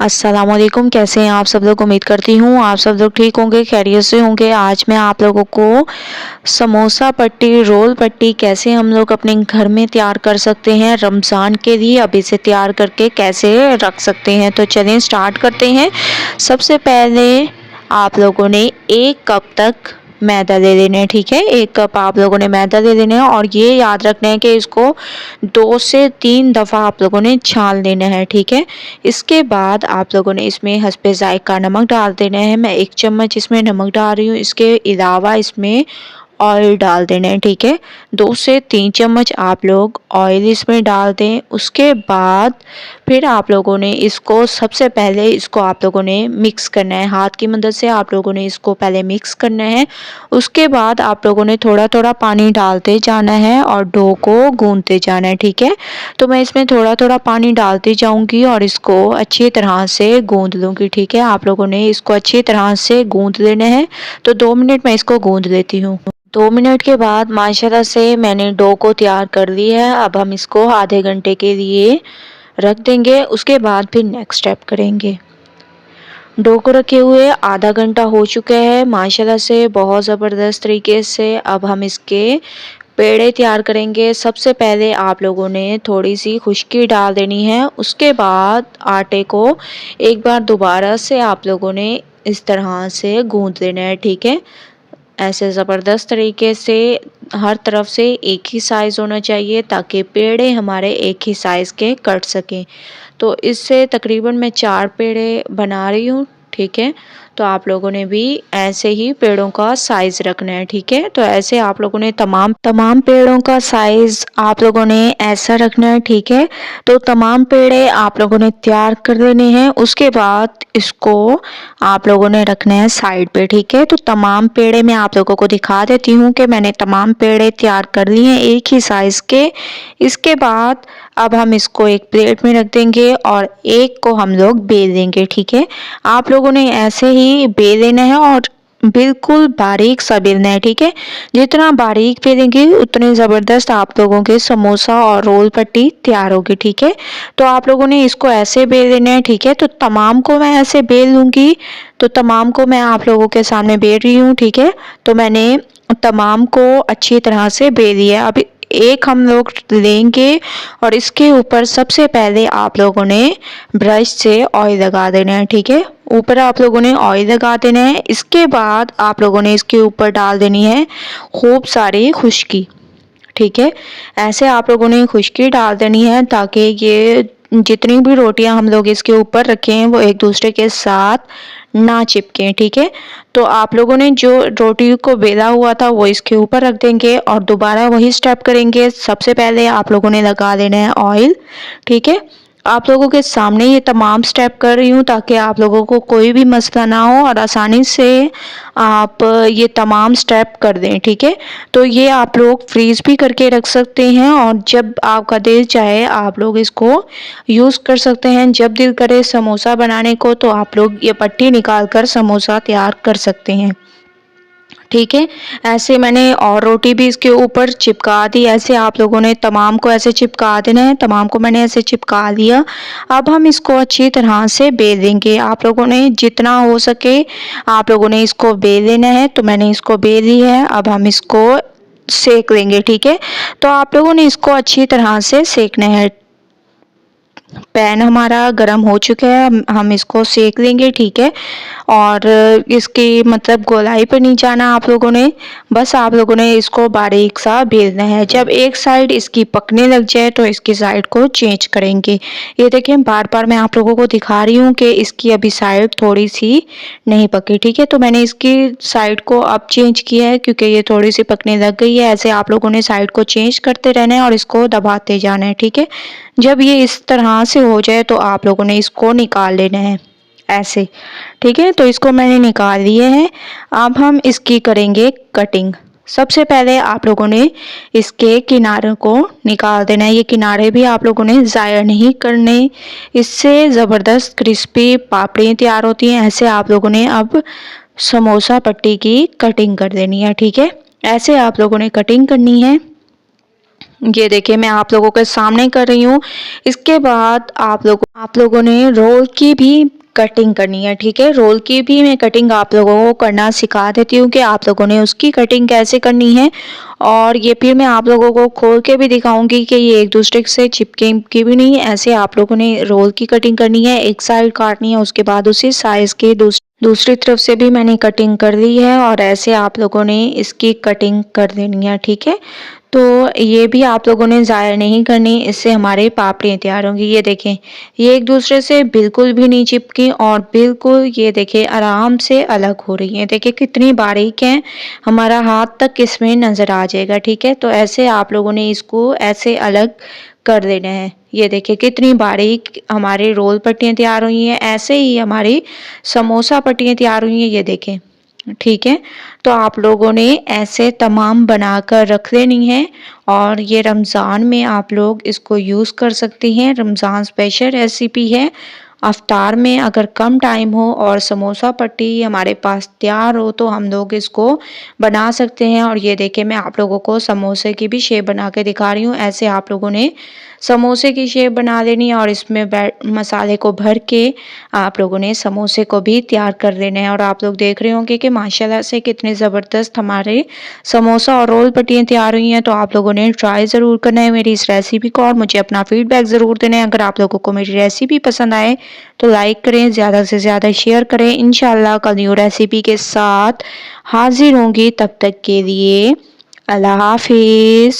अस्सलाम वालेकुम। कैसे हैं आप सब लोग? उम्मीद करती हूँ आप सब लोग ठीक होंगे, खैरियत से होंगे। आज मैं आप लोगों को समोसा पट्टी, रोल पट्टी कैसे हम लोग अपने घर में तैयार कर सकते हैं रमज़ान के लिए, अब इसे तैयार करके कैसे रख सकते हैं। तो चलें स्टार्ट करते हैं। सबसे पहले आप लोगों ने 1 कप तक मैदा ले लेना है, ठीक है। 1 कप आप लोगों ने मैदा ले लेना है और ये याद रखना है कि इसको 2 से 3 दफ़ा आप लोगों ने छान लेना है, ठीक है। इसके बाद आप लोगों ने इसमें हस्बे ज़ायक़ा नमक डाल देना है। मैं 1 चम्मच इसमें नमक डाल रही हूँ। इसके अलावा इसमें ऑयल डाल देना है, ठीक है। 2 से 3 चम्मच आप लोग ऑयल इसमें डाल दें। उसके बाद फिर आप लोगों ने इसको सबसे पहले इसको आप लोगों ने मिक्स करना है, हाथ की मदद से आप लोगों ने इसको पहले मिक्स करना है। उसके बाद आप लोगों ने थोड़ा थोड़ा पानी डालते जाना है और डो को गूंथते जाना है, ठीक है। तो मैं इसमें थोड़ा थोड़ा पानी डालती जाऊंगी और इसको अच्छी तरह से गूंथ लूँगी, ठीक है। आप लोगों ने इसको अच्छी तरह से गूंथ लेना है। तो 2 मिनट मैं इसको गूंथ लेती हूँ। 2 मिनट के बाद माशाल्लाह से मैंने डो को तैयार कर लिया है। अब हम इसको आधे घंटे के लिए रख देंगे। उसके बाद फिर नेक्स्ट स्टेप करेंगे। डो को रखे हुए आधा घंटा हो चुका है माशाल्लाह से बहुत ज़बरदस्त तरीके से। अब हम इसके पेड़े तैयार करेंगे। सबसे पहले आप लोगों ने थोड़ी सी खुशकी डाल देनी है। उसके बाद आटे को एक बार दोबारा से आप लोगों ने इस तरह से गूंथ लेना है, ठीक है। ऐसे ज़बरदस्त तरीके से हर तरफ से एक ही साइज़ होना चाहिए ताकि पेड़े हमारे एक ही साइज़ के कट सकें। तो इससे तकरीबन मैं 4 पेड़े बना रही हूँ, ठीक है। तो आप लोगों ने भी ऐसे ही पेड़ों का साइज़ रखना है, ठीक है। तो ऐसे आप लोगों ने तमाम पेड़ों का साइज़ आप लोगों ने ऐसा रखना है, ठीक है। तो तमाम पेड़े आप लोगों ने तैयार कर लेने हैं। उसके बाद इसको आप लोगों ने रखना है साइड पे, ठीक है। तो तमाम पेड़े मैं आप लोगों को दिखा देती हूँ कि मैंने तमाम पेड़े तैयार कर लिए हैं एक ही साइज़ के। इसके बाद अब हम इसको एक प्लेट में रख देंगे और एक को हम लोग बेल देंगे, ठीक है। आप लोगों ने ऐसे ही बेल लेना है और बिल्कुल बारीक सा बेलना है, ठीक है। जितना बारीक बेलेंगे उतने ज़बरदस्त आप लोगों के समोसा और रोल पट्टी तैयार होगी, ठीक है। तो आप लोगों ने इसको ऐसे बेल लेना है, ठीक है। तो तमाम को मैं ऐसे बेल लूँगी। तो तमाम को मैं आप लोगों के सामने बेल रही हूँ, ठीक है। तो मैंने तमाम को अच्छी तरह से बेल लिया। अब एक हम लोग लेंगे और इसके ऊपर सबसे पहले आप लोगों ने ब्रश से ऑयल लगा देना है, ठीक है। ऊपर आप लोगों ने ऑयल लगा देना है। इसके बाद आप लोगों ने इसके ऊपर डाल देनी है खूब सारी खुशकी, ठीक है। ऐसे आप लोगों ने खुशकी डाल देनी है ताकि ये जितनी भी रोटियां हम लोग इसके ऊपर रखे हैं वो एक दूसरे के साथ ना चिपके, ठीक है। तो आप लोगों ने जो रोटी को बेला हुआ था वो इसके ऊपर रख देंगे और दोबारा वही स्टेप करेंगे। सबसे पहले आप लोगों ने लगा देना है ऑयल, ठीक है। आप लोगों के सामने ये तमाम स्टेप कर रही हूँ ताकि आप लोगों को कोई भी मसला ना हो और आसानी से आप ये तमाम स्टेप कर दें, ठीक है। तो ये आप लोग फ्रीज़ भी करके रख सकते हैं और जब आपका दिल चाहे आप लोग इसको यूज़ कर सकते हैं। जब दिल करे समोसा बनाने को तो आप लोग ये पट्टी निकाल कर समोसा तैयार कर सकते हैं, ठीक है। ऐसे मैंने और रोटी भी इसके ऊपर चिपका दी। ऐसे आप लोगों ने तमाम को ऐसे चिपका देना है। तमाम को मैंने ऐसे चिपका लिया। अब हम इसको अच्छी तरह से बेल देंगे। आप लोगों ने जितना हो सके आप लोगों ने इसको बेल लेना है। तो मैंने इसको बेल लिया है। अब हम इसको सेक लेंगे, ठीक है। तो आप लोगों ने इसको अच्छी तरह से सेकना है। पैन हमारा गर्म हो चुका है, हम इसको सेक लेंगे, ठीक है। और इसकी मतलब गोलाई पर नहीं जाना आप लोगों ने, बस आप लोगों ने इसको बारीक सा बेलना है। जब एक साइड इसकी पकने लग जाए तो इसकी साइड को चेंज करेंगे। ये देखिए बार बार मैं आप लोगों को दिखा रही हूँ कि इसकी अभी साइड थोड़ी सी नहीं पकी, ठीक है। तो मैंने इसकी साइड को अब चेंज किया है क्योंकि ये थोड़ी सी पकने लग गई है। ऐसे आप लोगों ने साइड को चेंज करते रहना है और इसको दबाते जाना है, ठीक है। जब ये इस तरह से हो जाए तो आप लोगों ने इसको निकाल लेना है ऐसे, ठीक है। तो इसको मैंने निकाल लिए हैं। अब हम इसकी करेंगे कटिंग। सबसे पहले आप लोगों ने इसके किनारों को निकाल देना है। ये किनारे भी आप लोगों ने ज़ाया नहीं करने, इससे ज़बरदस्त क्रिस्पी पापड़ी तैयार होती हैं। ऐसे आप लोगों ने अब समोसा पट्टी की कटिंग कर देनी है, ठीक है। ऐसे आप लोगों ने कटिंग करनी है। ये देखिए मैं आप लोगों के सामने कर रही हूँ। इसके बाद आप लोगों ने रोल की भी कटिंग करनी है, ठीक है। रोल की भी मैं कटिंग आप लोगों को करना सिखा देती हूँ कि आप लोगों ने उसकी कटिंग कैसे करनी है, और ये फिर मैं आप लोगों को खोल के भी दिखाऊंगी कि ये एक दूसरे से चिपके की भी नहीं। ऐसे आप लोगों ने रोल की कटिंग करनी है, एक साइड काटनी है, उसके बाद उसी साइज के दूसरी तरफ से भी मैंने कटिंग कर ली है, और ऐसे आप लोगों ने इसकी कटिंग कर देनी है, ठीक है। तो ये भी आप लोगों ने ज़ाया नहीं करनी, इससे हमारे पापड़ियाँ तैयार होंगी। ये देखें, ये एक दूसरे से बिल्कुल भी नहीं चिपकी, और बिल्कुल ये देखिए आराम से अलग हो रही हैं। देखिए कितनी बारीक हैं, हमारा हाथ तक इसमें नज़र आ जाएगा, ठीक है। तो ऐसे आप लोगों ने इसको ऐसे अलग कर देना है। ये देखिए कितनी बारीक हमारी रोल पट्टियाँ तैयार हुई हैं, ऐसे ही हमारी समोसा पट्टियाँ तैयार हुई हैं, ये देखें, ठीक है। तो आप लोगों ने ऐसे तमाम बनाकर रख लेनी है, और ये रमज़ान में आप लोग इसको यूज़ कर सकती हैं। रमज़ान स्पेशल रेसिपी है। अफ्तार में अगर कम टाइम हो और समोसा पट्टी हमारे पास तैयार हो तो हम लोग इसको बना सकते हैं। और ये देखिए मैं आप लोगों को समोसे की भी शेप बना के दिखा रही हूँ। ऐसे आप लोगों ने समोसे की शेप बना लेनी है, और इसमें मसाले को भर के आप लोगों ने समोसे को भी तैयार कर लेना है। और आप लोग देख रहे होंगे कि माशाल्लाह से कितने ज़बरदस्त हमारे समोसा और रोल पट्टियाँ तैयार हुई हैं। तो आप लोगों ने ट्राई ज़रूर करना है मेरी इस रेसिपी को, और मुझे अपना फीडबैक ज़रूर देना है। अगर आप लोगों को मेरी रेसिपी पसंद आए तो लाइक करें, ज़्यादा से ज़्यादा शेयर करें। इंशाल्लाह कल न्यू रेसिपी के साथ हाजिर होंगी, तब तक के लिए अल्लाह हाफिज़।